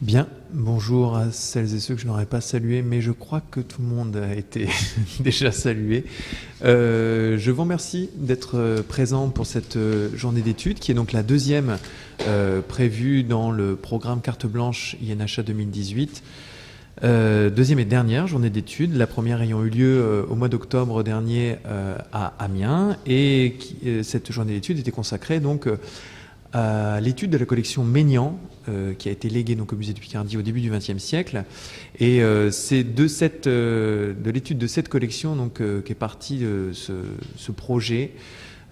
Bien, bonjour à celles et ceux que je n'aurais pas salués, mais je crois que tout le monde a été déjà salué. Je vous remercie d'être présent pour cette journée d'études, qui est donc la deuxième prévue dans le programme Carte Blanche INHA 2018. Deuxième et dernière journée d'études, la première ayant eu lieu au mois d'octobre dernier à Amiens, et cette journée d'études était consacrée donc à l'étude de la collection Maignan, qui a été léguée donc au musée de Picardie au début du XXe siècle. Et c'est de l'étude de cette collection donc, qu'est parti ce projet.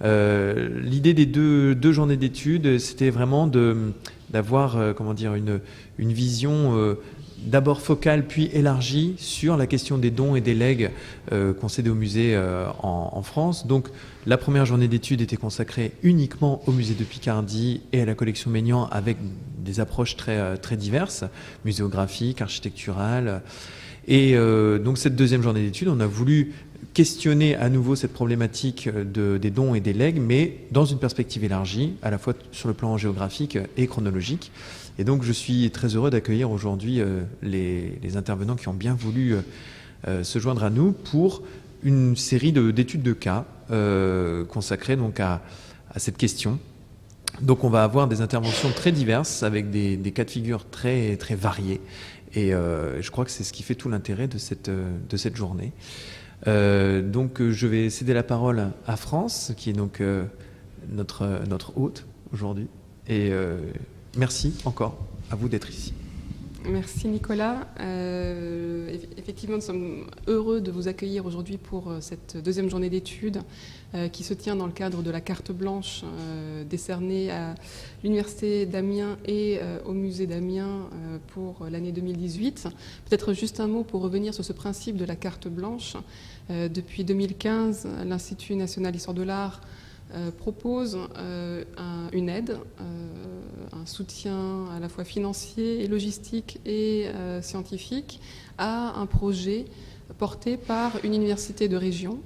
L'idée des deux journées d'études, c'était vraiment d'avoir une vision d'abord focale puis élargie sur la question des dons et des legs concédés au musée en France. Donc la première journée d'études était consacrée uniquement au musée de Picardie et à la collection Maignan, avec des approches très diverses, muséographiques, architecturales. Et donc cette deuxième journée d'études, on a voulu questionner à nouveau cette problématique des dons et des legs, mais dans une perspective élargie, à la fois sur le plan géographique et chronologique. Et donc je suis très heureux d'accueillir aujourd'hui les intervenants qui ont bien voulu se joindre à nous pour une série d'études de cas consacrées donc à cette question. Donc on va avoir des interventions très diverses avec des cas de figure très variés. Et je crois que c'est ce qui fait tout l'intérêt de cette journée. Donc je vais céder la parole à France, qui est donc notre hôte aujourd'hui. Et merci encore à vous d'être ici. Merci Nicolas. Effectivement, nous sommes heureux de vous accueillir aujourd'hui pour cette deuxième journée d'études qui se tient dans le cadre de la carte blanche décernée à l'Université d'Amiens et au musée d'Amiens pour l'année 2018. Peut-être juste un mot pour revenir sur ce principe de la carte blanche. Depuis 2015, l'Institut national d'histoire de l'art propose une aide, un soutien à la fois financier et logistique et scientifique à un projet porté par une université de région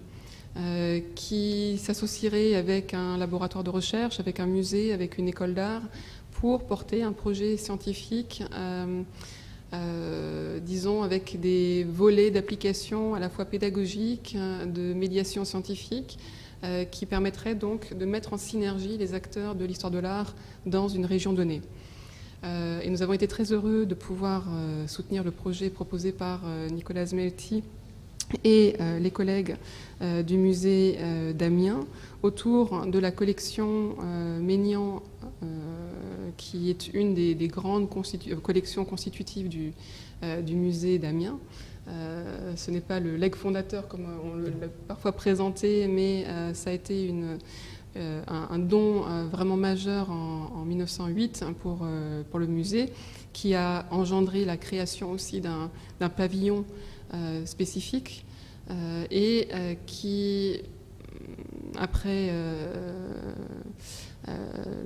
qui s'associerait avec un laboratoire de recherche, avec un musée, avec une école d'art pour porter un projet scientifique disons avec des volets d'application à la fois pédagogiques, de médiation scientifique, qui permettrait donc de mettre en synergie les acteurs de l'histoire de l'art dans une région donnée. Et nous avons été très heureux de pouvoir soutenir le projet proposé par Nicolas Smelty et les collègues du musée d'Amiens autour de la collection Maignan, qui est une des grandes collections constitutives du musée d'Amiens. Ce n'est pas le legs fondateur comme on l'a parfois présenté, mais ça a été un don vraiment majeur en 1908 pour le musée, qui a engendré la création aussi d'un pavillon spécifique et qui, après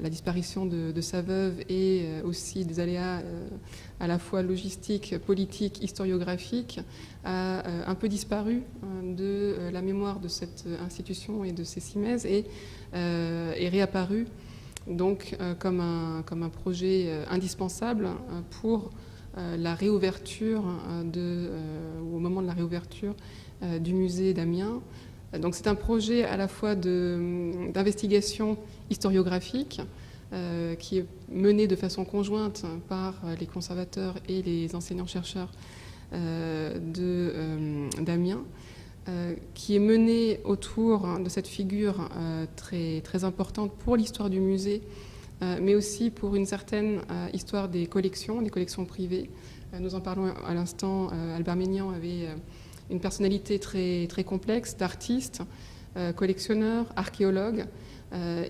la disparition de sa veuve et aussi des aléas à la fois logistiques, politiques, historiographiques, a un peu disparu de la mémoire de cette institution et de ses cimaises et est réapparu donc comme un projet indispensable pour la réouverture ou au moment de la réouverture du musée d'Amiens. Donc c'est un projet à la fois d'investigation historiographique qui est mené de façon conjointe par les conservateurs et les enseignants-chercheurs d'Amiens, qui est mené autour de cette figure très importante pour l'histoire du musée, mais aussi pour une certaine histoire des collections privées. Nous en parlons à l'instant. Albert Maignan avait une personnalité très complexe d'artiste, collectionneur, archéologue,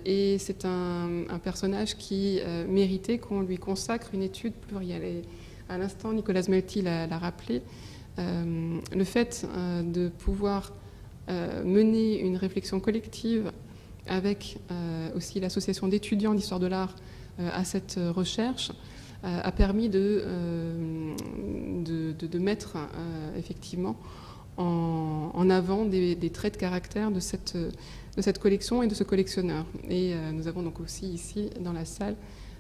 et c'est un personnage qui méritait qu'on lui consacre une étude plurielle. Et à l'instant, Nicolas Smelty l'a rappelé, le fait de pouvoir mener une réflexion collective avec aussi l'association d'étudiants d'histoire de l'art à cette recherche a permis de mettre effectivement en avant des traits de caractère de cette collection et de ce collectionneur. Et nous avons donc aussi ici dans la salle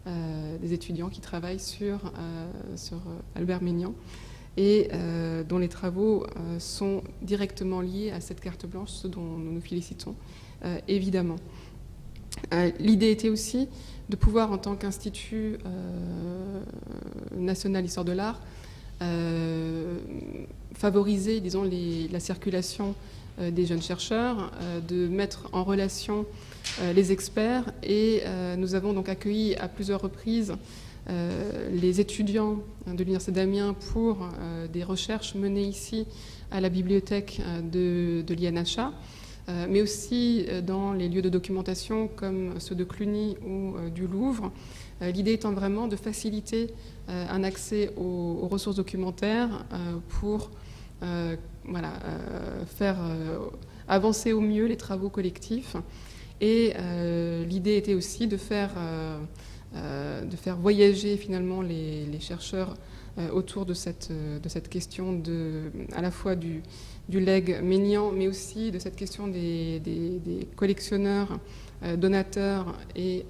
des étudiants qui travaillent sur Albert Maignan et dont les travaux sont directement liés à cette carte blanche, ce dont nous nous félicitons évidemment. L'idée était aussi de pouvoir, en tant qu'Institut national d'histoire de l'art, favoriser, disons, la circulation des jeunes chercheurs, de mettre en relation les experts, et nous avons donc accueilli à plusieurs reprises les étudiants de l'Université d'Amiens pour des recherches menées ici à la bibliothèque de l'INHA, mais aussi dans les lieux de documentation comme ceux de Cluny ou du Louvre. L'idée étant vraiment de faciliter un accès aux ressources documentaires pour faire avancer au mieux les travaux collectifs. Et l'idée était aussi de faire voyager finalement les chercheurs autour de cette question à la fois du legs Maignan, mais aussi de cette question des collectionneurs, donateurs, et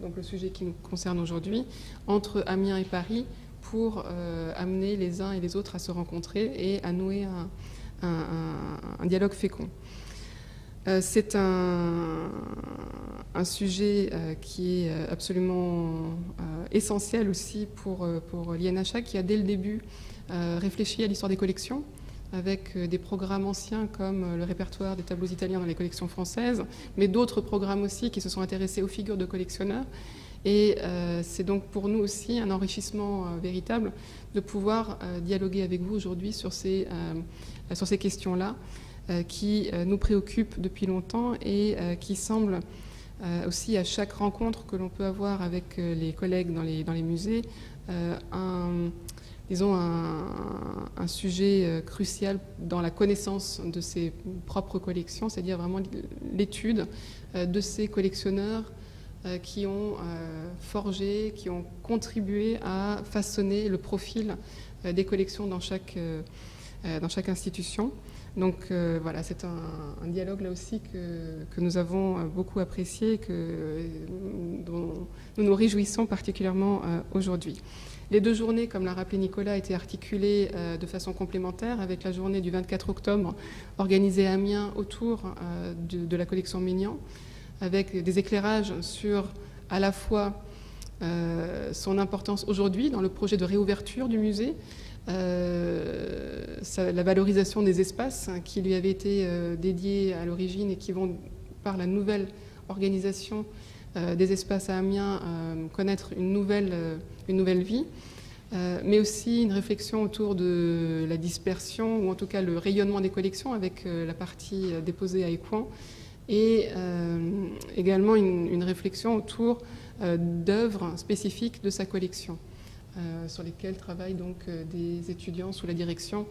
donc le sujet qui nous concerne aujourd'hui, entre Amiens et Paris, pour amener les uns et les autres à se rencontrer et à nouer un dialogue fécond. C'est un sujet qui est absolument essentiel aussi pour l'INHA, qui a dès le début réfléchi à l'histoire des collections, avec des programmes anciens comme le répertoire des tableaux italiens dans les collections françaises, mais d'autres programmes aussi qui se sont intéressés aux figures de collectionneurs. Et c'est donc pour nous aussi un enrichissement véritable de pouvoir dialoguer avec vous aujourd'hui sur ces questions-là, qui nous préoccupent depuis longtemps et qui semblent aussi à chaque rencontre que l'on peut avoir avec les collègues dans les musées un sujet crucial dans la connaissance de ses propres collections, c'est-à-dire vraiment l'étude de ces collectionneurs qui ont forgé, qui ont contribué à façonner le profil des collections dans chaque institution. Donc voilà, c'est un dialogue là aussi que nous avons beaucoup apprécié, dont nous nous réjouissons particulièrement aujourd'hui. Les deux journées, comme l'a rappelé Nicolas, étaient articulées de façon complémentaire, avec la journée du 24 octobre organisée à Amiens autour de la collection Maignan, avec des éclairages sur à la fois son importance aujourd'hui dans le projet de réouverture du musée, la valorisation des espaces qui lui avaient été dédiés à l'origine et qui vont, par la nouvelle organisation des espaces à Amiens, connaître une nouvelle vie, mais aussi une réflexion autour de la dispersion, ou en tout cas le rayonnement des collections, avec la partie déposée à Écouen, et également une réflexion autour d'œuvres spécifiques de sa collection, sur lesquelles travaillent donc des étudiants sous la direction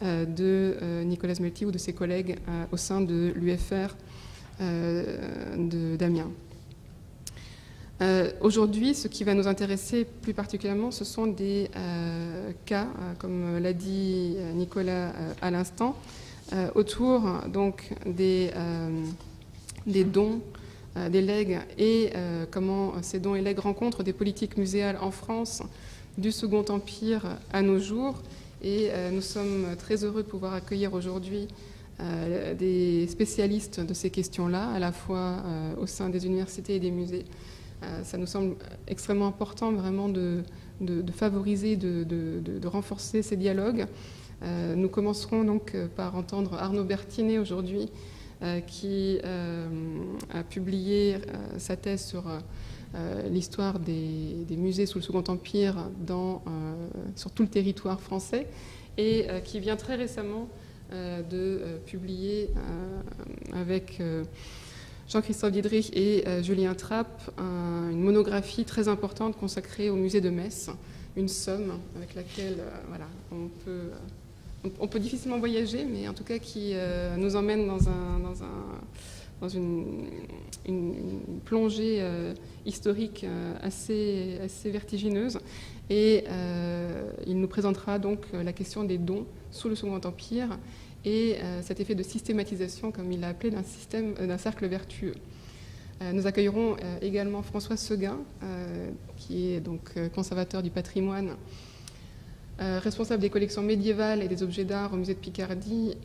de Nicolas Smelty ou de ses collègues au sein de l'UFR d'Amiens. Aujourd'hui, ce qui va nous intéresser plus particulièrement, ce sont des cas, comme l'a dit Nicolas à l'instant, autour donc des dons, des legs, et comment ces dons et legs rencontrent des politiques muséales en France du Second Empire à nos jours. Et nous sommes très heureux de pouvoir accueillir aujourd'hui des spécialistes de ces questions-là, à la fois au sein des universités et des musées. Ça nous semble extrêmement important vraiment de favoriser, de renforcer ces dialogues. Nous commencerons donc par entendre Arnaud Bertinet aujourd'hui, qui a publié sa thèse sur l'histoire des musées sous le Second Empire sur tout le territoire français, et qui vient très récemment de publier avec Jean-Christophe Diedrich et Julien Trapp une monographie très importante consacrée au musée de Metz, une somme avec laquelle on peut difficilement voyager, mais en tout cas qui nous emmène dans une plongée historique assez vertigineuse. Et il nous présentera donc la question des dons sous le Second Empire et cet effet de systématisation, comme il l'a appelé, d'un cercle vertueux. Nous accueillerons également François Seguin, qui est donc conservateur du patrimoine, responsable des collections médiévales et des objets d'art au musée de Picardie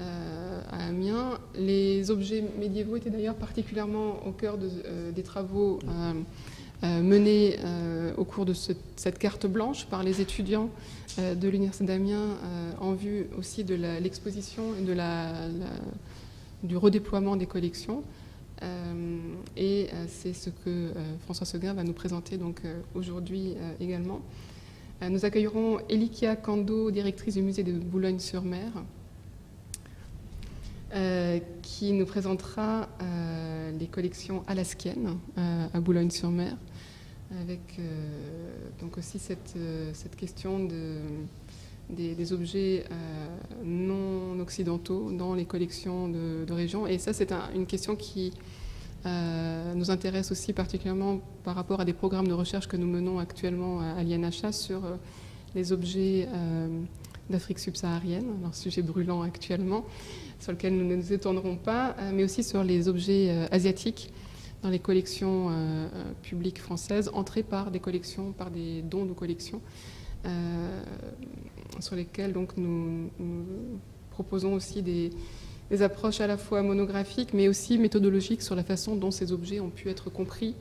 à Amiens. Les objets médiévaux étaient d'ailleurs particulièrement au cœur des travaux menés au cours de cette carte blanche par les étudiants de l'Université d'Amiens en vue aussi de l'exposition et du redéploiement des collections. Et c'est ce que François Seguin va nous présenter donc aujourd'hui également. Nous accueillerons Elikia Kando, directrice du musée de Boulogne-sur-Mer, qui nous présentera les collections alaskiennes à Boulogne-sur-Mer, avec donc aussi cette question des objets non occidentaux dans les collections de région. Et ça, c'est une question qui nous intéresse aussi particulièrement par rapport à des programmes de recherche que nous menons actuellement à l'INHA sur les objets d'Afrique subsaharienne, un sujet brûlant actuellement, sur lequel nous ne nous étendrons pas, mais aussi sur les objets asiatiques dans les collections publiques françaises, entrées par des dons de collections, sur lesquels donc nous proposons aussi des approches à la fois monographiques, mais aussi méthodologiques sur la façon dont ces objets ont pu être compris,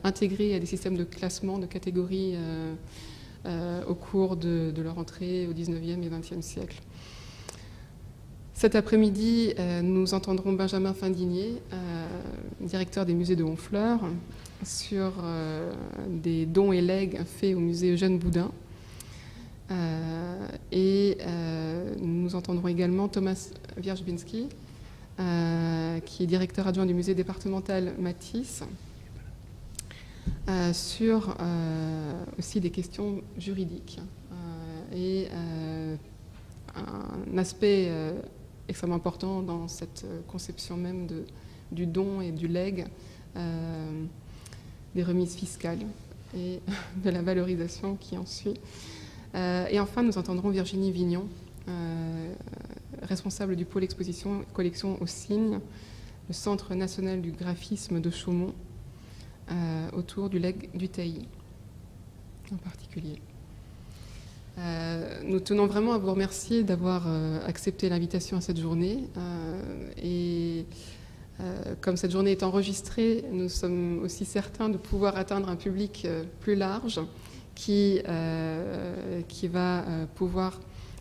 intégrés à des systèmes de classement, de catégories au cours de leur entrée au XIXe et XXe siècle. Cet après-midi, nous entendrons Benjamin Findinier, directeur des musées de Honfleur, sur des dons et legs faits au musée Eugène Boudin. Et nous entendrons également Thomas Wierzbinski, qui est directeur adjoint du musée départemental Matisse, sur aussi des questions juridiques et un aspect extrêmement important dans cette conception même du don et du legs, des remises fiscales et de la valorisation qui en suit. Et enfin, nous entendrons Virginie Vignon, responsable du pôle exposition collection au Cygne, le Centre national du graphisme de Chaumont, autour du legs du Tailly en particulier. Nous tenons vraiment à vous remercier d'avoir accepté l'invitation à cette journée. Et comme cette journée est enregistrée, nous sommes aussi certains de pouvoir atteindre un public plus large qui va pouvoir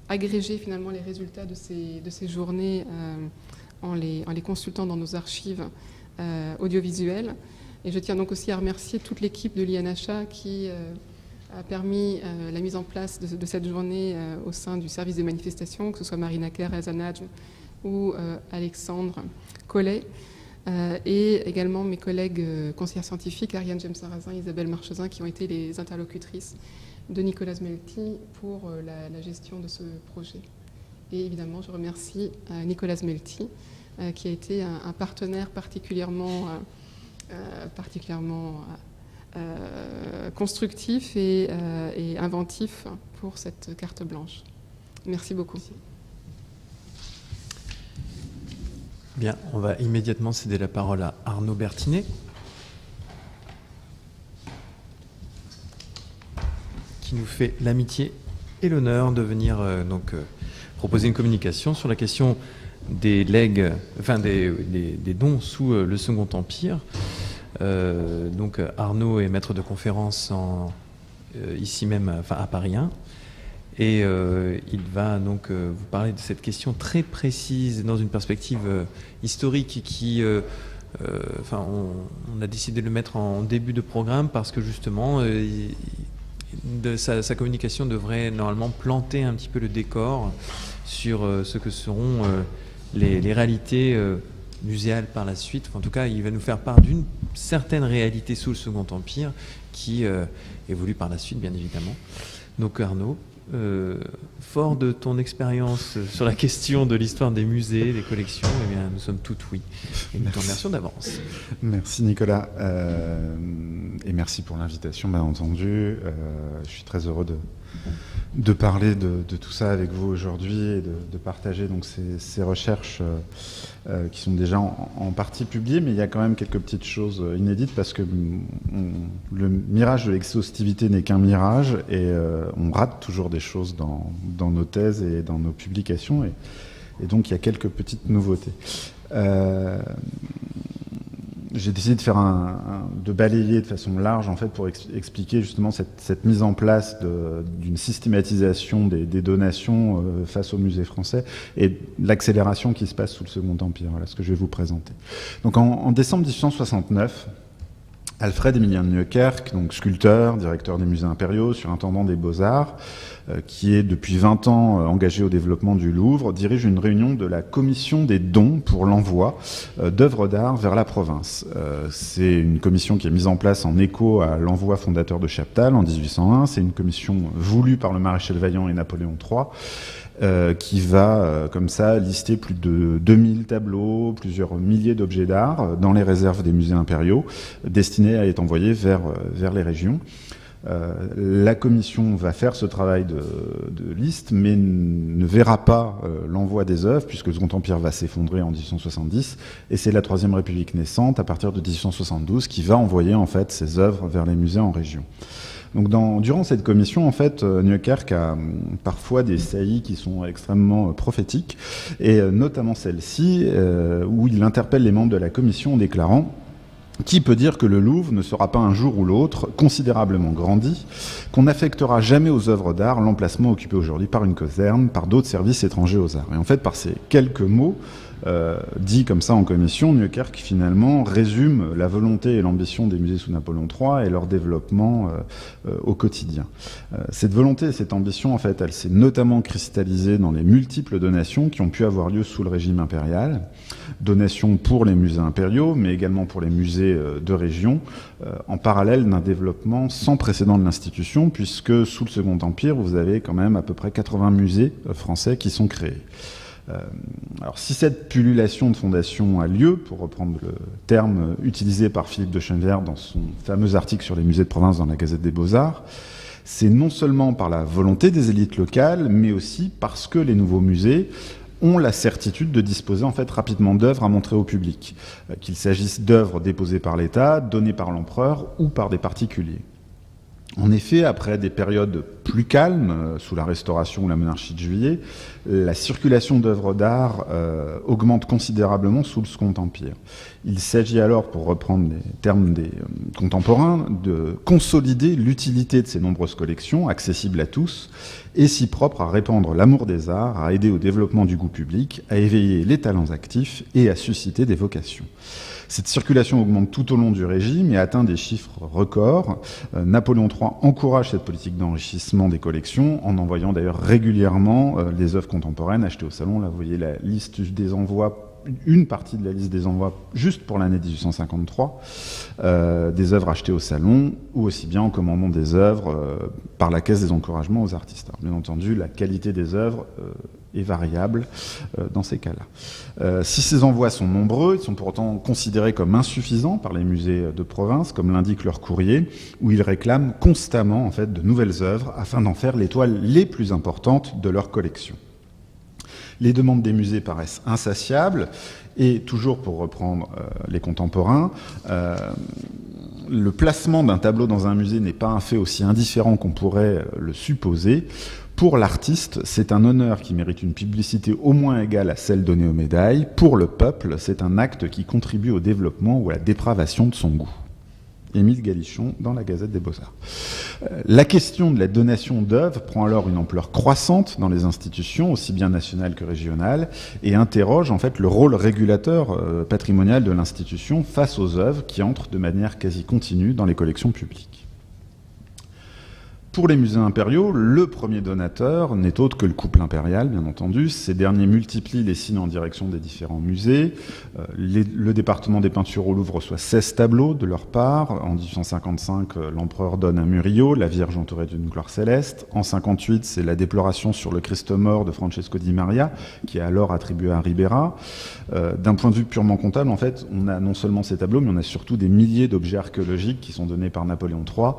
agréger finalement les résultats de ces journées en les consultant dans nos archives audiovisuelles. Et je tiens donc aussi à remercier toute l'équipe de l'INHA qui a permis la mise en place de cette journée au sein du service des manifestations, que ce soit Marina Kerr, Elsa Najm ou Alexandre Collet, et également mes collègues conseillères scientifiques, Ariane James-Sarrazin, Isabelle Marchesin, qui ont été les interlocutrices de Nicolas Melti pour la gestion de ce projet. Et évidemment, je remercie Nicolas Melti, qui a été un partenaire particulièrement constructif et inventif pour cette carte blanche. Merci beaucoup. Bien, on va immédiatement céder la parole à Arnaud Bertinet, qui nous fait l'amitié et l'honneur de venir proposer une communication sur la question des legs, enfin des dons sous le Second Empire. Donc Arnaud est maître de conférence ici même, à Paris 1, et il va donc vous parler de cette question très précise dans une perspective historique qui, on a décidé de le mettre en début de programme parce que justement sa communication devrait normalement planter un petit peu le décor sur ce que seront les réalités muséales par la suite. En tout cas, il va nous faire part d'une certaine réalité sous le Second Empire qui évolue par la suite, bien évidemment. Donc Arnaud, fort de ton expérience sur la question de l'histoire des musées, des collections, eh bien, nous sommes toutes oui. Et nous te remercions d'avance. Merci Nicolas. Et merci pour l'invitation, bien entendu. Je suis très heureux de parler de tout ça avec vous aujourd'hui et de partager donc ces recherches qui sont déjà en partie publiées, mais il y a quand même quelques petites choses inédites parce que le mirage de l'exhaustivité n'est qu'un mirage et on rate toujours des choses dans nos thèses et dans nos publications et donc il y a quelques petites nouveautés. J'ai décidé de balayer de façon large en fait pour expliquer justement cette mise en place d'une systématisation des donations face au musée français et l'accélération qui se passe sous le Second Empire. Voilà ce que je vais vous présenter. Donc en décembre 1869, Alfred Emilien de Nieuwkerk, donc sculpteur, directeur des musées impériaux, surintendant des Beaux-Arts, qui est depuis 20 ans engagé au développement du Louvre, dirige une réunion de la commission des dons pour l'envoi d'œuvres d'art vers la province. C'est une commission qui est mise en place en écho à l'envoi fondateur de Chaptal en 1801. C'est une commission voulue par le maréchal Vaillant et Napoléon III, qui va, comme ça, lister plus de 2000 tableaux, plusieurs milliers d'objets d'art dans les réserves des musées impériaux, destinés à être envoyés vers les régions. La commission va faire ce travail de liste, mais ne verra pas l'envoi des œuvres, puisque le Second Empire va s'effondrer en 1870, et c'est la Troisième République naissante, à partir de 1872, qui va envoyer en fait ces œuvres vers les musées en région. Donc durant cette commission, en fait, Nieuwkerk a parfois des saillies qui sont extrêmement prophétiques, et notamment celle-ci, où il interpelle les membres de la commission en déclarant: qui peut dire que le Louvre ne sera pas un jour ou l'autre considérablement grandi, qu'on n'affectera jamais aux œuvres d'art l'emplacement occupé aujourd'hui par une caserne, par d'autres services étrangers aux arts. Et en fait, par ces quelques mots, dit comme ça en commission, Nieuwkerk finalement résume la volonté et l'ambition des musées sous Napoléon III et leur développement au quotidien. Cette volonté et cette ambition, en fait, elle s'est notamment cristallisée dans les multiples donations qui ont pu avoir lieu sous le régime impérial. Donations pour les musées impériaux, mais également pour les musées de région, en parallèle d'un développement sans précédent de l'institution, puisque sous le Second Empire, vous avez quand même à peu près 80 musées français qui sont créés. Alors, si cette pullulation de fondations a lieu, pour reprendre le terme utilisé par Philippe de Chennevières dans son fameux article sur les musées de province dans la Gazette des Beaux-Arts, c'est non seulement par la volonté des élites locales, mais aussi parce que les nouveaux musées ont la certitude de disposer en fait rapidement d'œuvres à montrer au public, qu'il s'agisse d'œuvres déposées par l'État, données par l'empereur ou par des particuliers. En effet, après des périodes plus calmes, sous la Restauration ou la monarchie de Juillet, la circulation d'œuvres d'art augmente considérablement sous le Second Empire. Il s'agit alors, pour reprendre les termes des contemporains, de consolider l'utilité de ces nombreuses collections, accessibles à tous, et si propres à répandre l'amour des arts, à aider au développement du goût public, à éveiller les talents actifs et à susciter des vocations. Cette circulation augmente tout au long du régime et atteint des chiffres records. Napoléon III encourage cette politique d'enrichissement des collections, en envoyant d'ailleurs régulièrement les œuvres contemporaines achetées au salon. Là, vous voyez la liste des envois, une partie de la liste des envois juste pour l'année 1853, des œuvres achetées au salon, ou aussi bien en commandant des œuvres par la caisse des encouragements aux artistes. Alors, bien entendu, la qualité des œuvres est variable dans ces cas-là. Si ces envois sont nombreux, ils sont pour autant considérés comme insuffisants par les musées de province, comme l'indique leur courrier, où ils réclament constamment en fait, de nouvelles œuvres afin d'en faire les toiles les plus importantes de leur collection. Les demandes des musées paraissent insatiables, et toujours pour reprendre les contemporains, le placement d'un tableau dans un musée n'est pas un fait aussi indifférent qu'on pourrait le supposer. Pour l'artiste, c'est un honneur qui mérite une publicité au moins égale à celle donnée aux médailles. Pour le peuple, c'est un acte qui contribue au développement ou à la dépravation de son goût. Émile Galichon dans la Gazette des Beaux-Arts. La question de la donation d'œuvres prend alors une ampleur croissante dans les institutions, aussi bien nationales que régionales, et interroge en fait le rôle régulateur patrimonial de l'institution face aux œuvres qui entrent de manière quasi continue dans les collections publiques. Pour les musées impériaux, le premier donateur n'est autre que le couple impérial, bien entendu. Ces derniers multiplient les signes en direction des différents musées. Le département des peintures au Louvre reçoit 16 tableaux de leur part. En 1855, l'empereur donne un Murillo, la Vierge entourée d'une gloire céleste. En 58, c'est la déploration sur le Christ mort de Francesco di Maria, qui est alors attribuée à Ribera. D'un point de vue purement comptable, en fait, on a non seulement ces tableaux, mais on a surtout des milliers d'objets archéologiques qui sont donnés par Napoléon III,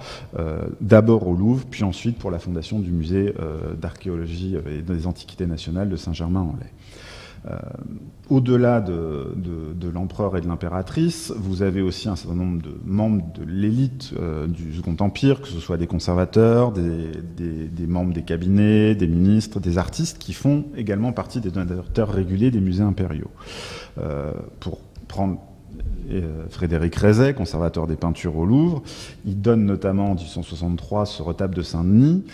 d'abord au Louvre, puis ensuite pour la fondation du musée d'archéologie et des antiquités nationales de Saint-Germain-en-Laye. Au-delà de l'empereur et de l'impératrice, vous avez aussi un certain nombre de membres de l'élite du Second Empire, que ce soit des conservateurs, des membres des cabinets, des ministres, des artistes, qui font également partie des donateurs réguliers des musées impériaux. Pour prendre Frédéric Rezet, conservateur des peintures au Louvre, il donne notamment en 1863 ce retable de Saint-Denis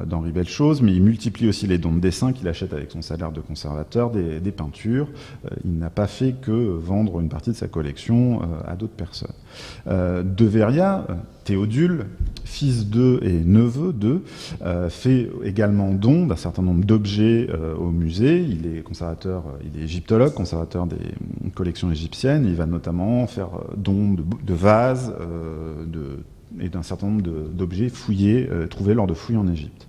d'Henri Bellechosse, mais il multiplie aussi les dons de dessin qu'il achète avec son salaire de conservateur des peintures. Il n'a pas fait que vendre une partie de sa collection à d'autres personnes. De Veria, Théodule, fils d'eux et neveu d'eux, fait également don d'un certain nombre d'objets au musée. Il est conservateur, il est égyptologue, conservateur des collections égyptiennes. Il va notamment faire don de vases et d'un certain nombre d'objets fouillés, trouvés lors de fouilles en Égypte.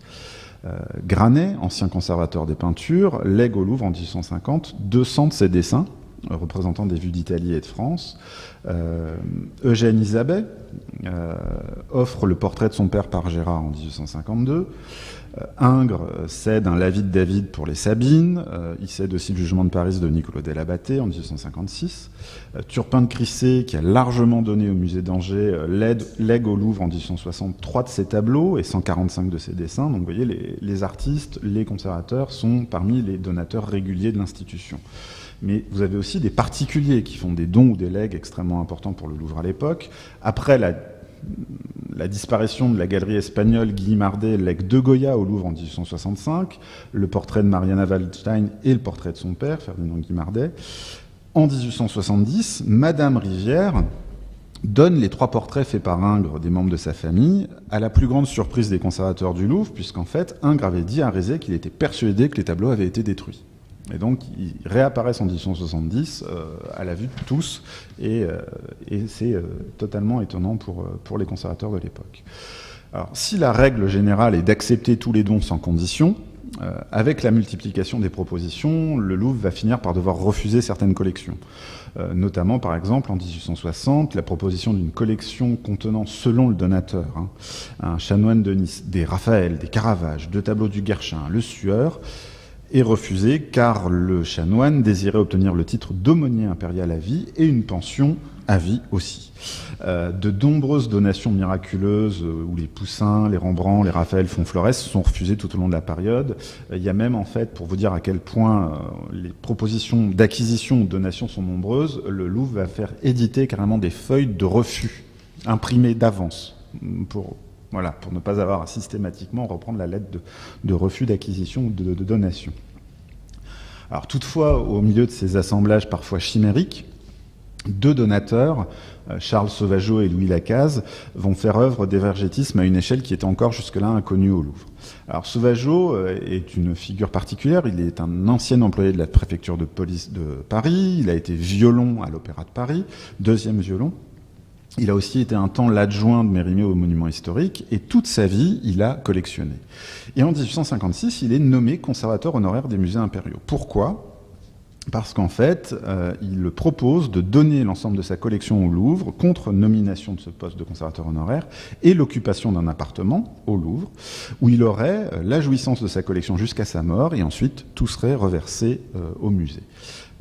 Granet, ancien conservateur des peintures, lègue au Louvre en 1850 200 de ses dessins représentant des vues d'Italie et de France. Eugène Isabey offre le portrait de son père par Gérard en 1852. Ingres cède un Lavis de David pour les Sabines. Il cède aussi le Jugement de Paris de Niccolò della Batté en 1856. Turpin de Crissey, qui a largement donné au musée d'Angers, lègue au Louvre en 1860 3 de ses tableaux et 145 de ses dessins. Donc vous voyez, les artistes, les conservateurs sont parmi les donateurs réguliers de l'institution. Mais vous avez aussi des particuliers qui font des dons ou des legs extrêmement importants pour le Louvre à l'époque. Après la disparition de la galerie espagnole, Guimarães lègue deux Goya au Louvre en 1865, le portrait de Mariana Waldstein et le portrait de son père, Ferdinand Guimarães. En 1870, Madame Rivière donne les 3 portraits faits par Ingres des membres de sa famille, à la plus grande surprise des conservateurs du Louvre, puisqu'en fait, Ingres avait dit à Rezet qu'il était persuadé que les tableaux avaient été détruits. Et donc, ils réapparaissent en 1870 à la vue de tous, et c'est totalement étonnant pour les conservateurs de l'époque. Alors, si la règle générale est d'accepter tous les dons sans condition, avec la multiplication des propositions, le Louvre va finir par devoir refuser certaines collections. Notamment, par exemple, en 1860, la proposition d'une collection contenant, selon le donateur, un chanoine de Nice, des Raphaël, des Caravage, 2 tableaux du Guerchin, le Sueur, est refusé car le chanoine désirait obtenir le titre d'aumônier impérial à vie et une pension à vie aussi. De nombreuses donations miraculeuses où les Poussins, les Rembrandt, les Raphaël font Flores sont refusées tout au long de la période. Il y a même, en fait, pour vous dire à quel point les propositions d'acquisition ou de donation sont nombreuses, le Louvre va faire éditer carrément des feuilles de refus imprimées d'avance pour ne pas avoir à systématiquement reprendre la lettre de refus d'acquisition ou de donation. Alors toutefois, au milieu de ces assemblages parfois chimériques, 2 donateurs, Charles Sauvageot et Louis Lacaze, vont faire œuvre d'évergétisme à une échelle qui était encore jusque-là inconnue au Louvre. Alors Sauvageot est une figure particulière, il est un ancien employé de la préfecture de police de Paris, il a été violon à l'Opéra de Paris, 2e violon. Il a aussi été un temps l'adjoint de Mérimée au monument historique et toute sa vie, il a collectionné. Et en 1856, il est nommé conservateur honoraire des musées impériaux. Pourquoi ? Parce qu'en fait, il propose de donner l'ensemble de sa collection au Louvre contre nomination de ce poste de conservateur honoraire et l'occupation d'un appartement au Louvre où il aurait la jouissance de sa collection jusqu'à sa mort et ensuite tout serait reversé au musée.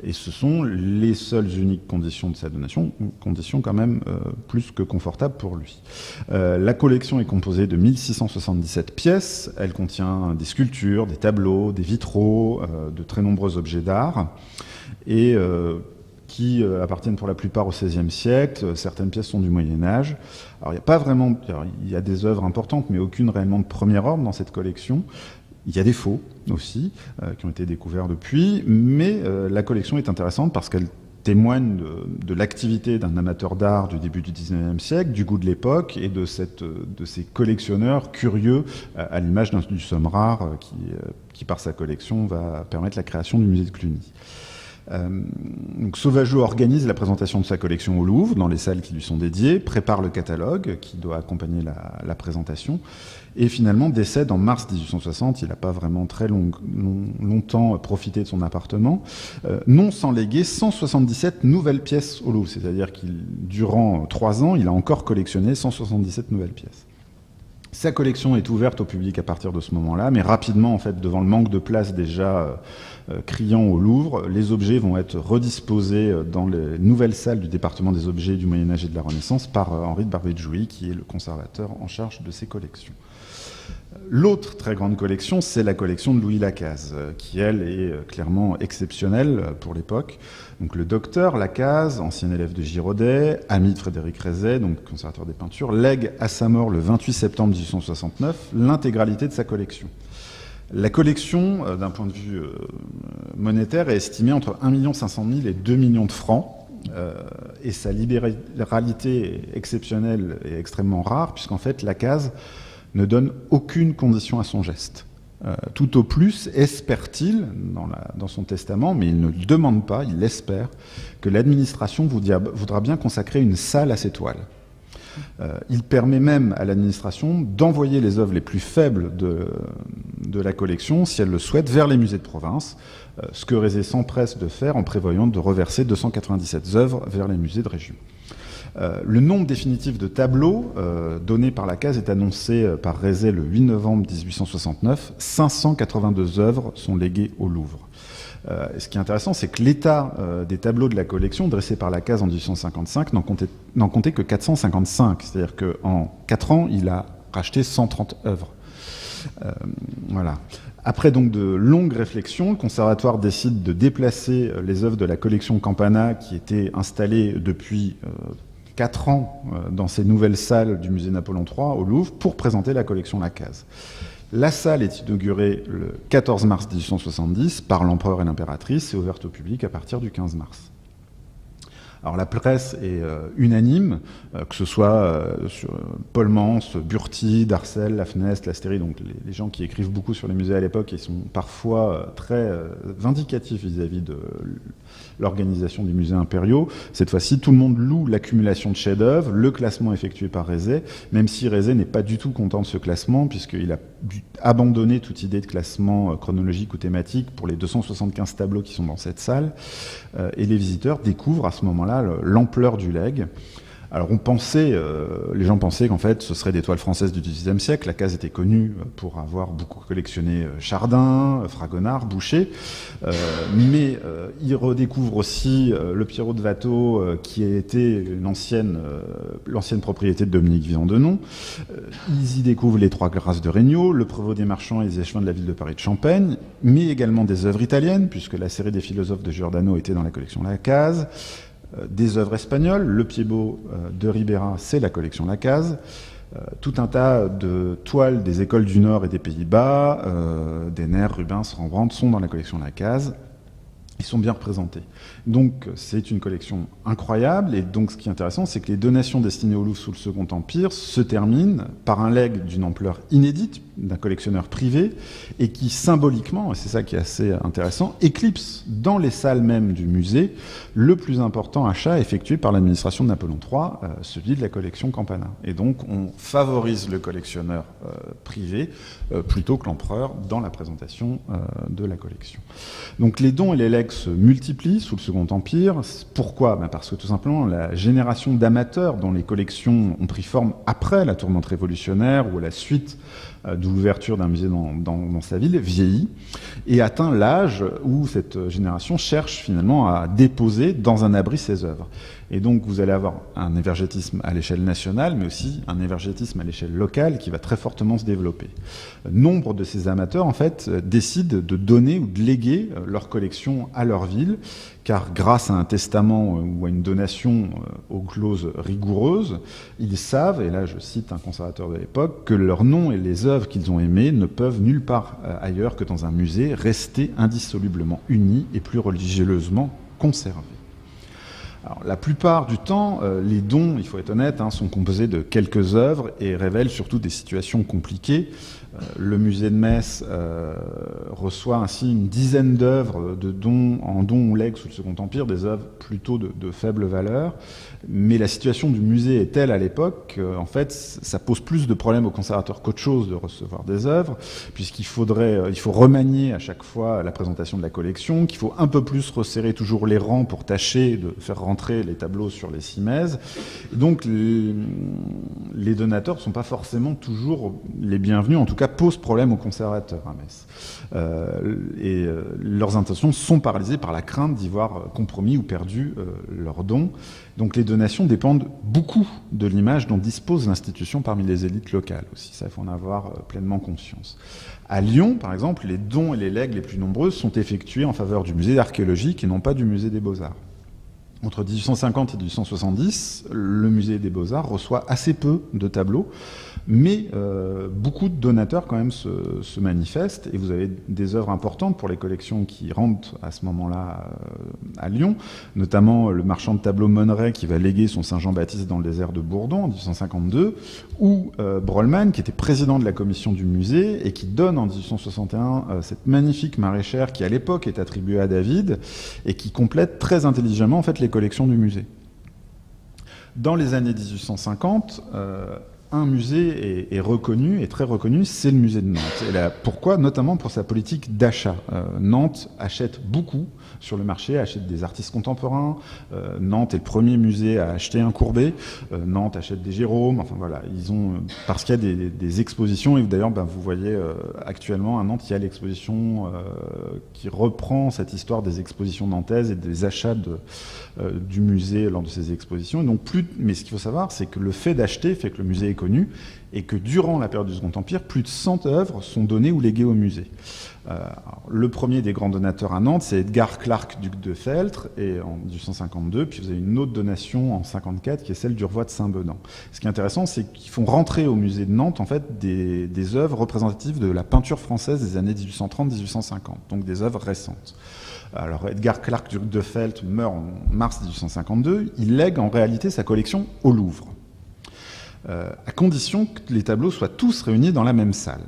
Et ce sont les seules uniques conditions de sa donation, conditions quand même plus que confortables pour lui. La collection est composée de 1677 pièces. Elle contient des sculptures, des tableaux, des vitraux, de très nombreux objets d'art, et qui appartiennent pour la plupart au XVIe siècle. Certaines pièces sont du Moyen-Âge. Alors, il y a des œuvres importantes, mais aucune réellement de premier ordre dans cette collection. Il y a des faux aussi, qui ont été découverts depuis, mais la collection est intéressante parce qu'elle témoigne de l'activité d'un amateur d'art du début du XIXe siècle, du goût de l'époque et de ces collectionneurs curieux, à l'image du Somme rare qui, par sa collection, va permettre la création du musée de Cluny. Donc Sauvageot organise la présentation de sa collection au Louvre, dans les salles qui lui sont dédiées, prépare le catalogue qui doit accompagner la présentation, et finalement décède en mars 1860. Il n'a pas vraiment très longtemps profité de son appartement, non sans léguer 177 nouvelles pièces au Louvre, c'est-à-dire qu'il, durant 3 ans, il a encore collectionné 177 nouvelles pièces. Sa collection est ouverte au public à partir de ce moment-là, mais rapidement, en fait, devant le manque de place déjà criant au Louvre, les objets vont être redisposés dans les nouvelles salles du département des objets du Moyen-Âge et de la Renaissance par Henri de Barbey-de-Jouy, qui est le conservateur en charge de ces collections. L'autre très grande collection, c'est la collection de Louis Lacaze, qui, elle, est clairement exceptionnelle pour l'époque. Donc le docteur Lacaze, ancien élève de Girodet, ami de Frédéric Rezet, donc conservateur des peintures, lègue à sa mort le 28 septembre 1869 l'intégralité de sa collection. La collection, d'un point de vue monétaire, est estimée entre 1 500 000 et 2 millions de francs. Et sa libéralité est exceptionnelle et extrêmement rare, puisqu'en fait, Lacaze ne donne aucune condition à son geste. Tout au plus, espère-t-il, dans son testament, mais il ne le demande pas, il espère, que l'administration voudra bien consacrer une salle à ses toiles. Il permet même à l'administration d'envoyer les œuvres les plus faibles de la collection, si elle le souhaite, vers les musées de province, ce que Rezet s'empresse de faire en prévoyant de reverser 297 œuvres vers les musées de région. Le nombre définitif de tableaux donné par Lacaze est annoncé par Rezet le 8 novembre 1869. 582 œuvres sont léguées au Louvre. Et ce qui est intéressant, c'est que l'état des tableaux de la collection dressés par Lacaze en 1855 n'en comptait que 455. C'est-à-dire qu'en 4 ans, il a racheté 130 œuvres. Voilà. Après donc de longues réflexions, le conservatoire décide de déplacer les œuvres de la collection Campana, qui étaient installées depuis 4 ans dans ces nouvelles salles du musée Napoléon III au Louvre, pour présenter la collection Lacaze. La salle est inaugurée le 14 mars 1870 par l'empereur et l'impératrice et ouverte au public à partir du 15 mars. Alors la presse est unanime, que ce soit sur Paul Mans, Burti, Darcel, Lafnest, Lastérie, donc les gens qui écrivent beaucoup sur les musées à l'époque, ils sont parfois très vindicatifs vis-à-vis de l'organisation des musées impériaux. Cette fois-ci, tout le monde loue l'accumulation de chefs-d'œuvre, le classement effectué par Rezet, même si Rezet n'est pas du tout content de ce classement, puisqu'il a dû abandonner toute idée de classement chronologique ou thématique pour les 275 tableaux qui sont dans cette salle, et les visiteurs découvrent à ce moment-là l'ampleur du legs. Alors les gens pensaient qu'en fait ce seraient des toiles françaises du XVIIIe siècle. Lacaze était connu pour avoir beaucoup collectionné Chardin, Fragonard, Boucher, mais il redécouvre aussi le Pierrot de Watteau, qui a été l'ancienne propriété de Dominique Villon-Denon. Ils y découvrent les Trois Grâces de Regnault, le Prévôt des Marchands et les échevins de la ville de Paris de Champagne, mais également des œuvres italiennes, puisque la série des philosophes de Giordano était dans la collection Lacaze. Des œuvres espagnoles, le Pied-Beau de Ribera, c'est la collection Lacaze, tout un tas de toiles des écoles du Nord et des Pays-Bas, Denner, Rubens, Rembrandt sont dans la collection Lacaze. Ils sont bien représentés. Donc c'est une collection incroyable, et donc ce qui est intéressant, c'est que les donations destinées au Louvre sous le Second Empire se terminent par un legs d'une ampleur inédite d'un collectionneur privé, et qui symboliquement, et c'est ça qui est assez intéressant, éclipse dans les salles même du musée le plus important achat effectué par l'administration de Napoléon III, celui de la collection Campana. Et donc on favorise le collectionneur privé plutôt que l'empereur dans la présentation de la collection. Donc les dons et les legs se multiplient sous le Second Empire. Pourquoi ? Parce que tout simplement la génération d'amateurs dont les collections ont pris forme après la tourmente révolutionnaire ou à la suite de l'ouverture d'un musée dans sa ville vieillit et atteint l'âge où cette génération cherche finalement à déposer dans un abri ses œuvres. Et donc vous allez avoir un évergétisme à l'échelle nationale, mais aussi un évergétisme à l'échelle locale qui va très fortement se développer. Nombre de ces amateurs, en fait, décident de donner ou de léguer leur collection à leur ville, car grâce à un testament ou à une donation aux clauses rigoureuses, ils savent, et là je cite un conservateur de l'époque, que leurs noms et les œuvres qu'ils ont aimées ne peuvent nulle part ailleurs que dans un musée rester indissolublement unis et plus religieusement conservés. Alors, la plupart du temps, les dons, il faut être honnête, sont composés de quelques œuvres et révèlent surtout des situations compliquées. Le musée de Metz reçoit ainsi une dizaine d'œuvres en dons ou legs sous le Second Empire, des œuvres plutôt de faible valeur. Mais la situation du musée est telle à l'époque qu'en fait, ça pose plus de problèmes aux conservateurs qu'autre chose de recevoir des œuvres, puisqu'il faut remanier à chaque fois la présentation de la collection, qu'il faut un peu plus resserrer toujours les rangs pour tâcher de faire rentrer les tableaux sur les simèses. Donc les donateurs ne sont pas forcément toujours les bienvenus, en tout cas posent problème aux conservateurs à Metz. Leurs intentions sont paralysées par la crainte d'y voir compromis ou perdu leurs dons. Donc les donations dépendent beaucoup de l'image dont dispose l'institution parmi les élites locales aussi. Ça, il faut en avoir pleinement conscience. À Lyon, par exemple, les dons et les legs les plus nombreux sont effectués en faveur du musée archéologique et non pas du musée des Beaux-Arts. Entre 1850 et 1870, le musée des Beaux-Arts reçoit assez peu de tableaux, mais beaucoup de donateurs quand même se manifestent, et vous avez des œuvres importantes pour les collections qui rentrent à ce moment-là à Lyon, notamment le marchand de tableaux Monneret qui va léguer son Saint-Jean-Baptiste dans le désert de Bourdon en 1852, ou Brollman qui était président de la commission du musée et qui donne en 1861 cette magnifique maraîchère qui à l'époque est attribuée à David et qui complète très intelligemment en fait les collections du musée. Dans les années 1850, un musée est reconnu, est très reconnu, c'est le musée de Nantes. Et là, pourquoi ? Notamment pour sa politique d'achat. Nantes achète beaucoup sur le marché, achète des artistes contemporains. Nantes est le premier musée à acheter un Courbet. Nantes achète des Jérôme. Enfin voilà, parce qu'il y a des expositions. Et d'ailleurs, vous voyez actuellement à Nantes, il y a l'exposition qui reprend cette histoire des expositions nantaises et des achats du musée lors de ces expositions. Et donc mais ce qu'il faut savoir, c'est que le fait d'acheter fait que le musée est connu et que durant la période du Second Empire, plus de 100 œuvres sont données ou léguées au musée. Le premier des grands donateurs à Nantes, c'est Edgar Clark, duc de Feltre, et en 1852, puis vous avez une autre donation en 54 qui est celle du roi de Saint-Bedan. Ce qui est intéressant, c'est qu'ils font rentrer au musée de Nantes en fait des œuvres représentatives de la peinture française des années 1830-1850, donc des œuvres récentes. Alors Edgar Clark, duc de Feltre, meurt en mars 1852, il lègue en réalité sa collection au Louvre, à condition que les tableaux soient tous réunis dans la même salle.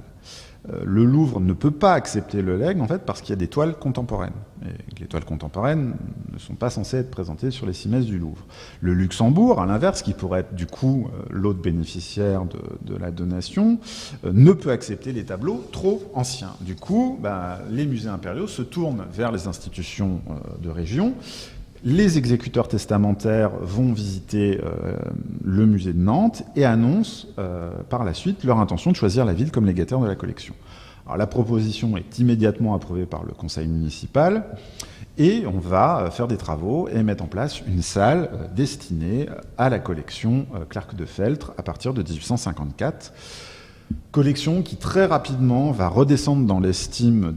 Le Louvre ne peut pas accepter le legs, en fait, parce qu'il y a des toiles contemporaines. Et les toiles contemporaines ne sont pas censées être présentées sur les simèses du Louvre. Le Luxembourg, à l'inverse, qui pourrait être du coup l'autre bénéficiaire de la donation, ne peut accepter les tableaux trop anciens. Du coup, les musées impériaux se tournent vers les institutions de région. Les exécuteurs testamentaires vont visiter le musée de Nantes et annoncent par la suite leur intention de choisir la ville comme légataire de la collection. Alors, la proposition est immédiatement approuvée par le conseil municipal et on va faire des travaux et mettre en place une salle destinée à la collection Clark de Feltre à partir de 1854. Collection qui très rapidement va redescendre dans l'estime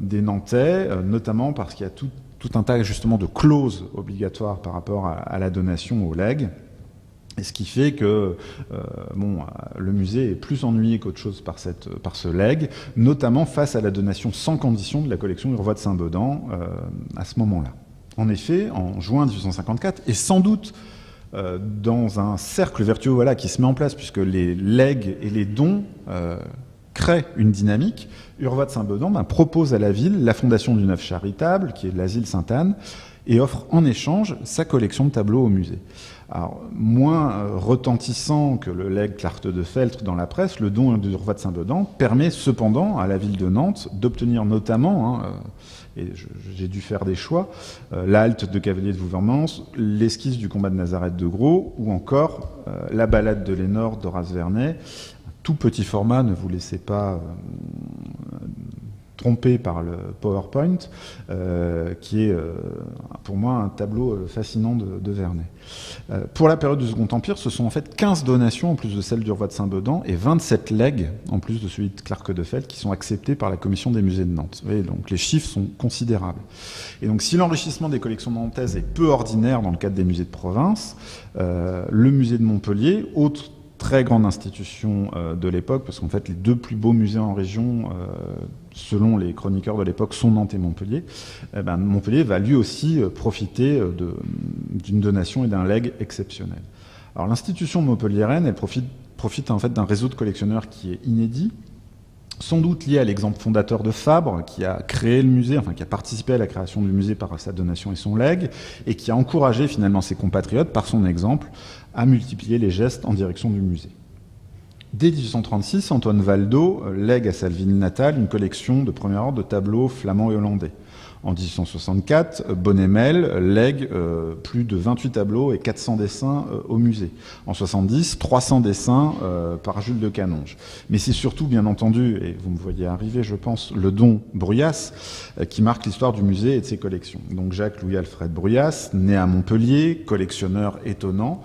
des Nantais, notamment parce qu'il y a tout un tas justement de clauses obligatoires par rapport à la donation au legs. Et ce qui fait que le musée est plus ennuyé qu'autre chose par ce legs, notamment face à la donation sans condition de la collection du roi de Saint-Bedan à ce moment-là. En effet, en juin 1854, et sans doute dans un cercle vertueux qui se met en place, puisque les legs et les dons crée une dynamique, Urvois de Saint-Bedan propose à la ville la fondation d'une œuvre charitable, qui est l'asile Sainte-Anne, et offre en échange sa collection de tableaux au musée. Alors, moins retentissant que le legs Clark de Feltre dans la presse, le don d'Urvois de Saint-Bedan permet cependant à la ville de Nantes d'obtenir notamment, et j'ai dû faire des choix, la halte de cavalier de Wouvermans, l'esquisse du combat de Nazareth de Gros, ou encore la ballade de Lénore d'Horace Vernet. Tout petit format, ne vous laissez pas tromper par le PowerPoint, qui est pour moi un tableau fascinant de Vernet. Pour la période du Second Empire, ce sont en fait 15 donations en plus de celle d'Urvois de Saint-Bedan et 27 legs en plus de celui de Clark de Feltre qui sont acceptés par la commission des musées de Nantes. Vous voyez, donc les chiffres sont considérables. Et donc si l'enrichissement des collections nantaises est peu ordinaire dans le cadre des musées de province, le musée de Montpellier, autre très grande institution de l'époque, parce qu'en fait, les deux plus beaux musées en région, selon les chroniqueurs de l'époque, sont Nantes et Montpellier. Montpellier va lui aussi profiter d'une donation et d'un legs exceptionnel. Alors l'institution montpelliéraine, elle profite en fait d'un réseau de collectionneurs qui est inédit, sans doute lié à l'exemple fondateur de Fabre, qui a créé le musée, enfin qui a participé à la création du musée par sa donation et son legs, et qui a encouragé finalement ses compatriotes, par son exemple, à multiplier les gestes en direction du musée. Dès 1836, Antoine Valdo lègue à sa ville natale une collection de premier ordre de tableaux flamands et hollandais. En 1864, Bonnemel lègue plus de 28 tableaux et 400 dessins au musée. En 70, 300 dessins par Jules de Canonge. Mais c'est surtout, bien entendu, et vous me voyez arriver, je pense, le don Bruyas qui marque l'histoire du musée et de ses collections. Donc Jacques-Louis-Alfred Bruyas, né à Montpellier, collectionneur étonnant,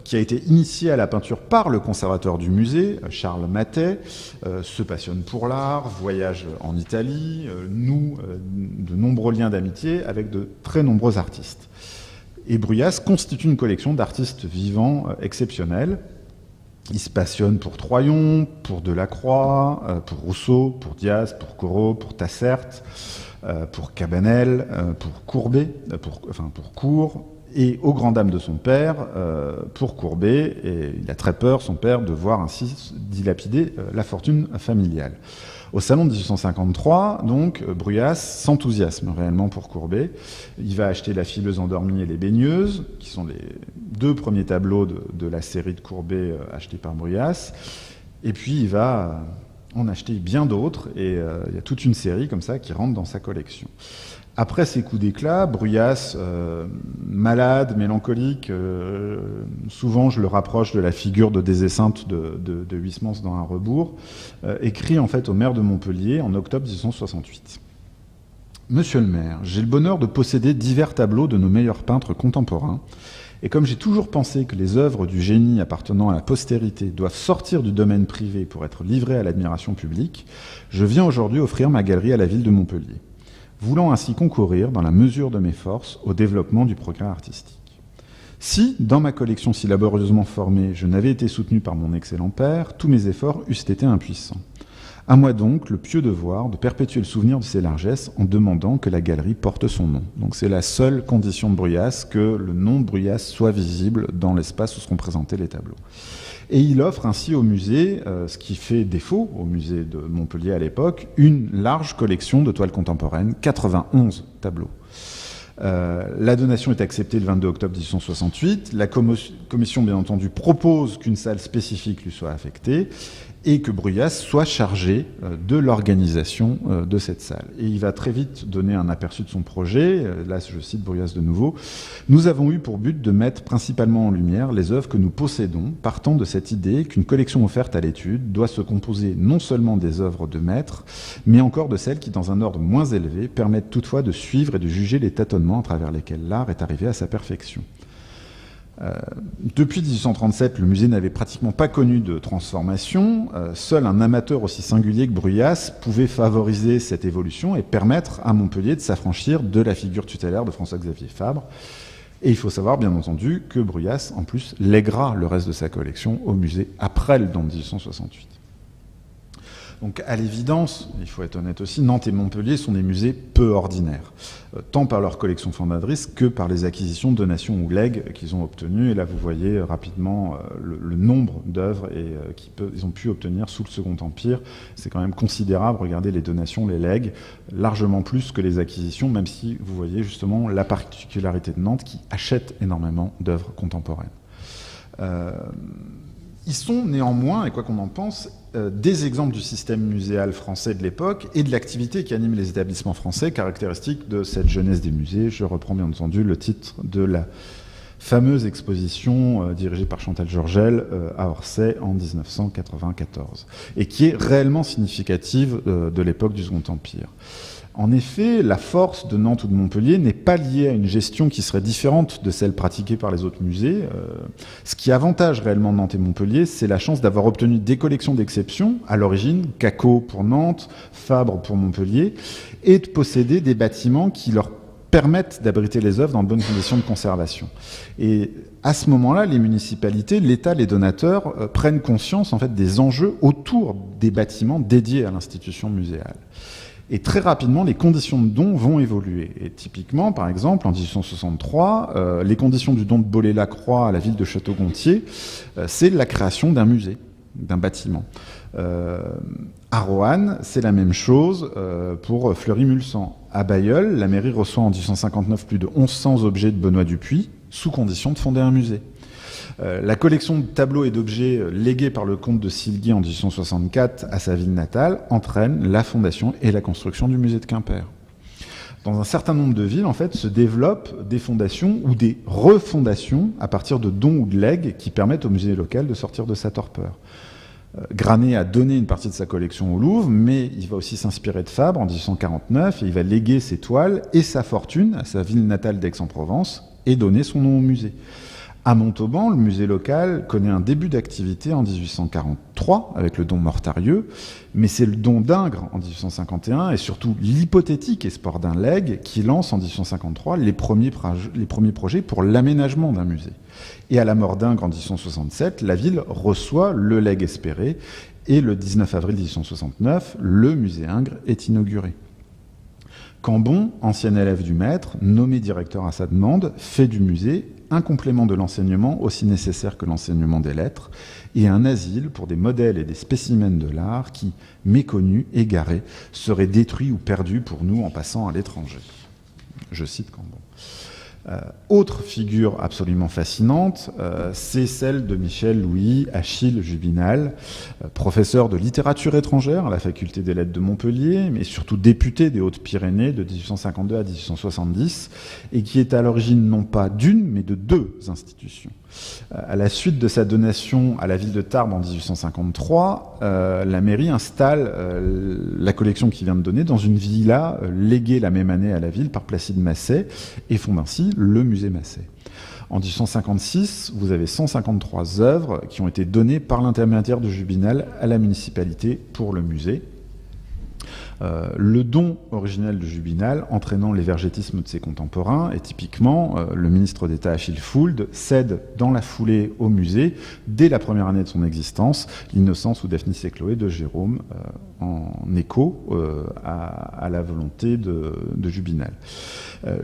qui a été initié à la peinture par le conservateur du musée, Charles Matet, se passionne pour l'art, voyage en Italie, noue de nombreux liens d'amitié avec de très nombreux artistes. Et Bruyas constitue une collection d'artistes vivants exceptionnels. Il se passionne pour Troyon, pour Delacroix, pour Rousseau, pour Diaz, pour Corot, pour Tassert, pour Cabanel, pour Courbet, pour Court, et aux grandes dames de son père, pour Courbet, et il a très peur, son père, de voir ainsi dilapider la fortune familiale. Au salon de 1853, donc, Bruyas s'enthousiasme réellement pour Courbet. Il va acheter La fileuse endormie et Les baigneuses, qui sont les deux premiers tableaux de la série de Courbet achetés par Bruyas. Et puis il va en acheter bien d'autres, et il y a toute une série comme ça qui rentre dans sa collection. Après ces coups d'éclat, Bruyas, malade, mélancolique, souvent je le rapproche de la figure de Des Esseintes de Huysmans dans Un rebours, écrit en fait au maire de Montpellier en octobre 1868. Monsieur le maire, j'ai le bonheur de posséder divers tableaux de nos meilleurs peintres contemporains, et comme j'ai toujours pensé que les œuvres du génie appartenant à la postérité doivent sortir du domaine privé pour être livrées à l'admiration publique, je viens aujourd'hui offrir ma galerie à la ville de Montpellier, voulant ainsi concourir, dans la mesure de mes forces, au développement du progrès artistique. Si, dans ma collection si laborieusement formée, je n'avais été soutenu par mon excellent père, tous mes efforts eussent été impuissants. À moi donc le pieux devoir de perpétuer le souvenir de ses largesses en demandant que la galerie porte son nom. Donc c'est la seule condition de Bruyas, que le nom de Bruyas soit visible dans l'espace où seront présentés les tableaux. Et il offre ainsi au musée, ce qui fait défaut au musée de Montpellier à l'époque, une large collection de toiles contemporaines, 91 tableaux. La donation est acceptée le 22 octobre 1868. La commission, bien entendu, propose qu'une salle spécifique lui soit affectée et que Bruyas soit chargé de l'organisation de cette salle. Et il va très vite donner un aperçu de son projet. Là, je cite Bruyas de nouveau. « Nous avons eu pour but de mettre principalement en lumière les œuvres que nous possédons, partant de cette idée qu'une collection offerte à l'étude doit se composer non seulement des œuvres de maître, mais encore de celles qui, dans un ordre moins élevé, permettent toutefois de suivre et de juger les tâtonnements à travers lesquels l'art est arrivé à sa perfection. » Depuis 1837, le musée n'avait pratiquement pas connu de transformation. Seul un amateur aussi singulier que Bruyas pouvait favoriser cette évolution et permettre à Montpellier de s'affranchir de la figure tutélaire de François-Xavier Fabre. Et il faut savoir, bien entendu, que Bruyas, en plus, lèguera le reste de sa collection au musée après le don de 1868. Donc, à l'évidence, il faut être honnête aussi, Nantes et Montpellier sont des musées peu ordinaires, tant par leur collection fondatrice que par les acquisitions, donations ou legs qu'ils ont obtenus. Et là, vous voyez rapidement le nombre d'œuvres qu'ils ont pu obtenir sous le Second Empire. C'est quand même considérable. Regardez les donations, les legs, largement plus que les acquisitions, même si vous voyez justement la particularité de Nantes qui achète énormément d'œuvres contemporaines. Ils sont néanmoins, et quoi qu'on en pense, des exemples du système muséal français de l'époque et de l'activité qui anime les établissements français, caractéristique de cette jeunesse des musées. Je reprends bien entendu le titre de la fameuse exposition dirigée par Chantal Georgel à Orsay en 1994, et qui est réellement significative de l'époque du Second Empire. En effet, la force de Nantes ou de Montpellier n'est pas liée à une gestion qui serait différente de celle pratiquée par les autres musées. Ce qui avantage réellement Nantes et Montpellier, c'est la chance d'avoir obtenu des collections d'exception, à l'origine, Cacot pour Nantes, Fabre pour Montpellier, et de posséder des bâtiments qui leur permettent d'abriter les œuvres dans de bonnes conditions de conservation. Et à ce moment-là, les municipalités, l'État, les donateurs prennent conscience en fait des enjeux autour des bâtiments dédiés à l'institution muséale. Et très rapidement, les conditions de don vont évoluer. Et typiquement, par exemple, en 1863, les conditions du don de Bollé-Lacroix à la ville de Château-Gontier, c'est la création d'un musée, d'un bâtiment. À Roanne, c'est la même chose pour Fleury-Mulsanne. À Bailleul, la mairie reçoit en 1859 plus de 1100 objets de Benoît Dupuy, sous condition de fonder un musée. La collection de tableaux et d'objets légués par le comte de Silguy en 1864 à sa ville natale entraîne la fondation et la construction du musée de Quimper. Dans un certain nombre de villes, en fait, se développent des fondations ou des refondations à partir de dons ou de legs qui permettent au musée local de sortir de sa torpeur. Granet a donné une partie de sa collection au Louvre, mais il va aussi s'inspirer de Fabre en 1849 et il va léguer ses toiles et sa fortune à sa ville natale d'Aix-en-Provence et donner son nom au musée. À Montauban, le musée local connaît un début d'activité en 1843 avec le don Mortarieux, mais c'est le don d'Ingres en 1851 et surtout l'hypothétique espoir d'un legs qui lance en 1853 les premiers projets pour l'aménagement d'un musée. Et à la mort d'Ingres en 1867, la ville reçoit le legs espéré et le 19 avril 1869, le musée Ingres est inauguré. Cambon, ancien élève du maître, nommé directeur à sa demande, fait du musée un complément de l'enseignement aussi nécessaire que l'enseignement des lettres et un asile pour des modèles et des spécimens de l'art qui, méconnus, égarés, seraient détruits ou perdus pour nous en passant à l'étranger. Je cite Cambon. Autre figure absolument fascinante, c'est celle de Michel-Louis Achille Jubinal, professeur de littérature étrangère à la faculté des lettres de Montpellier, mais surtout député des Hautes-Pyrénées de 1852 à 1870, et qui est à l'origine non pas d'une, mais de deux institutions. À la suite de sa donation à la ville de Tarbes en 1853, la mairie installe la collection qu'il vient de donner dans une villa léguée la même année à la ville par Placide Masset et fonde ainsi le musée Masset. En 1856, vous avez 153 œuvres qui ont été données par l'intermédiaire de Jubinal à la municipalité pour le musée. Le don originel de Jubinal entraînant l'évergétisme de ses contemporains, et typiquement, le ministre d'État Achille Fould cède dans la foulée au musée, dès la première année de son existence, l'Innocence ou Daphnis et Chloé de Gérôme, en écho à la volonté de Jubinal.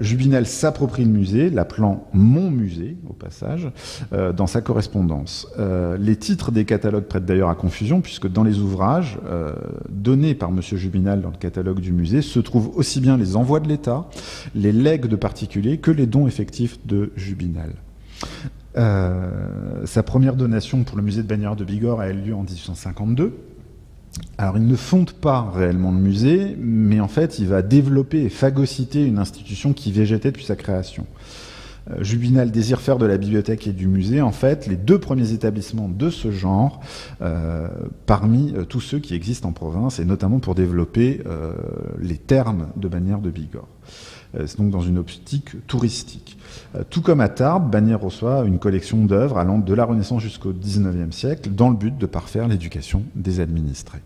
Jubinal s'approprie le musée, l'appelant « mon musée » au passage, dans sa correspondance. Les titres des catalogues prêtent d'ailleurs à confusion, puisque dans les ouvrages donnés par M. Jubinal dans le catalogue du musée se trouvent aussi bien les envois de l'État, les legs de particuliers que les dons effectifs de Jubinal. Sa première donation pour le musée de Bagnères de Bigorre a eu lieu en 1852. Alors, il ne fonde pas réellement le musée, mais en fait, il va développer et phagocyter une institution qui végétait depuis sa création. Jubinal désire faire de la bibliothèque et du musée, en fait, les deux premiers établissements de ce genre parmi tous ceux qui existent en province, et notamment pour développer les thermes de Bagnères de Bigorre. C'est donc dans une optique touristique. Tout comme à Tarbes, Bagnères reçoit une collection d'œuvres allant de la Renaissance jusqu'au XIXe siècle, dans le but de parfaire l'éducation des administrés.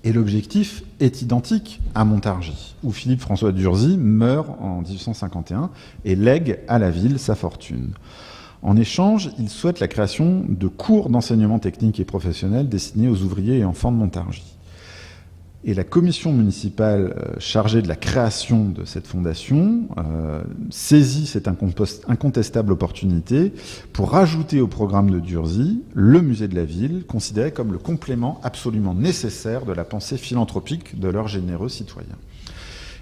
Et l'objectif est identique à Montargis, où Philippe-François d'Urzy meurt en 1851 et lègue à la ville sa fortune. En échange, il souhaite la création de cours d'enseignement technique et professionnel destinés aux ouvriers et enfants de Montargis. Et la commission municipale chargée de la création de cette fondation saisit cette incontestable opportunité pour rajouter au programme de Durzy le musée de la ville, considéré comme le complément absolument nécessaire de la pensée philanthropique de leurs généreux citoyens.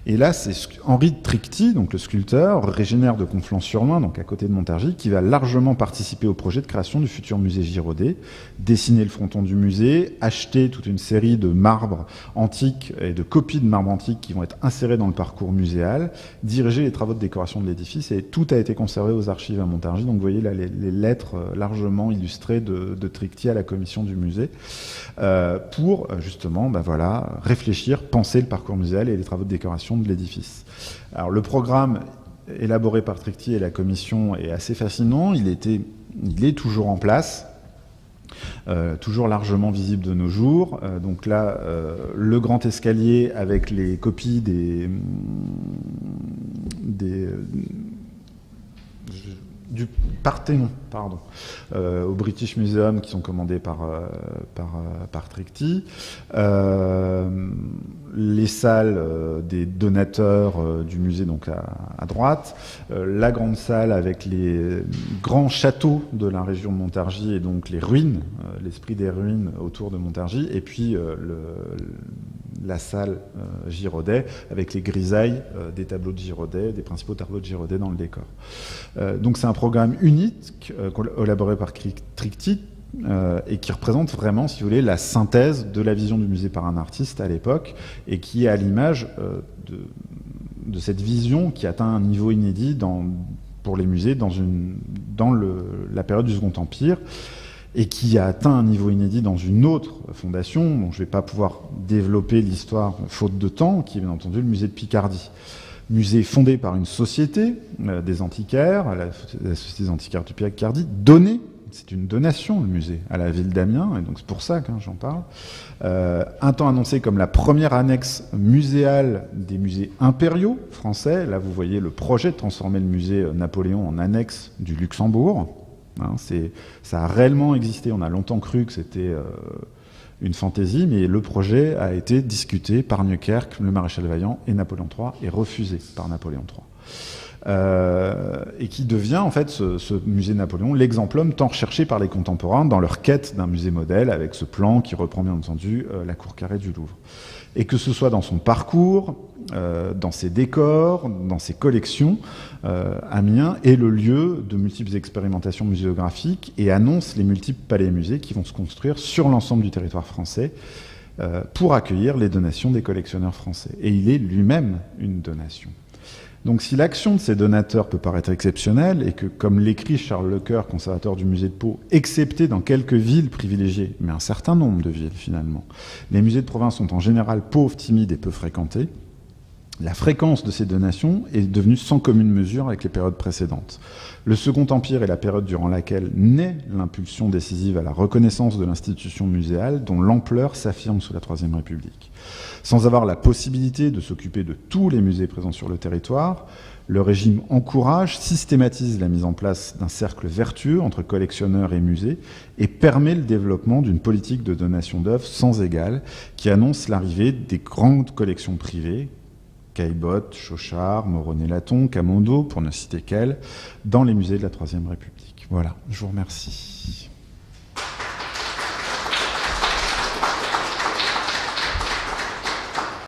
Et là, c'est Henri Tricty, donc le sculpteur, originaire de Conflans-sur-Loing, donc à côté de Montargis, qui va largement participer au projet de création du futur musée Girodet, dessiner le fronton du musée, acheter toute une série de marbres antiques et de copies de marbres antiques qui vont être insérés dans le parcours muséal, diriger les travaux de décoration de l'édifice, et tout a été conservé aux archives à Montargis. Donc vous voyez là les lettres largement illustrées de Tricty à la commission du musée, pour justement réfléchir, penser le parcours muséal et les travaux de décoration de l'édifice. Alors le programme élaboré par Tricty et la commission est assez fascinant. Il est toujours en place, toujours largement visible de nos jours. Donc là, du Parthénon, au British Museum, qui sont commandés par Tricty, les salles des donateurs du musée, donc à droite, la grande salle avec les grands châteaux de la région de Montargis et donc les ruines, l'esprit des ruines autour de Montargis, et puis la salle Girodet avec les grisailles des tableaux de Girodet, des principaux tableaux de Girodet dans le décor. Donc c'est un programme unique élaboré par Tricty et qui représente vraiment, si vous voulez, la synthèse de la vision du musée par un artiste à l'époque et qui est à l'image de cette vision qui atteint un niveau inédit pour les musées dans la période du Second Empire et qui a atteint un niveau inédit dans une autre fondation dont je ne vais pas pouvoir développer l'histoire faute de temps, qui est bien entendu le musée de Picardie. Musée fondé par une société des antiquaires, la Société des antiquaires de Picardie, c'est une donation, le musée, à la ville d'Amiens, et donc c'est pour ça que j'en parle. Un temps annoncé comme la première annexe muséale des musées impériaux français. Là, vous voyez le projet de transformer le musée Napoléon en annexe du Luxembourg. Ça a réellement existé. On a longtemps cru que c'était une fantaisie, mais le projet a été discuté par Nieuwkerk, le maréchal Vaillant et Napoléon III, et refusé par Napoléon III. Et qui devient en fait ce musée Napoléon l'exemple-homme tant recherché par les contemporains dans leur quête d'un musée modèle, avec ce plan qui reprend bien entendu la cour carrée du Louvre. Et que ce soit dans son parcours, dans ses décors, dans ses collections, Amiens est le lieu de multiples expérimentations muséographiques et annonce les multiples palais-musées qui vont se construire sur l'ensemble du territoire français pour accueillir les donations des collectionneurs français. Et il est lui-même une donation. Donc si l'action de ces donateurs peut paraître exceptionnelle et que, comme l'écrit Charles Lecoeur, conservateur du musée de Pau, excepté dans quelques villes privilégiées, mais un certain nombre de villes finalement, les musées de province sont en général pauvres, timides et peu fréquentés, la fréquence de ces donations est devenue sans commune mesure avec les périodes précédentes. Le Second Empire est la période durant laquelle naît l'impulsion décisive à la reconnaissance de l'institution muséale dont l'ampleur s'affirme sous la Troisième République. Sans avoir la possibilité de s'occuper de tous les musées présents sur le territoire, le régime encourage, systématise la mise en place d'un cercle vertueux entre collectionneurs et musées et permet le développement d'une politique de donation d'œuvres sans égale qui annonce l'arrivée des grandes collections privées, Caillebotte, Chauchard, Moroney-Laton, Camondo, pour ne citer qu'elles, dans les musées de la Troisième République. Voilà, je vous remercie.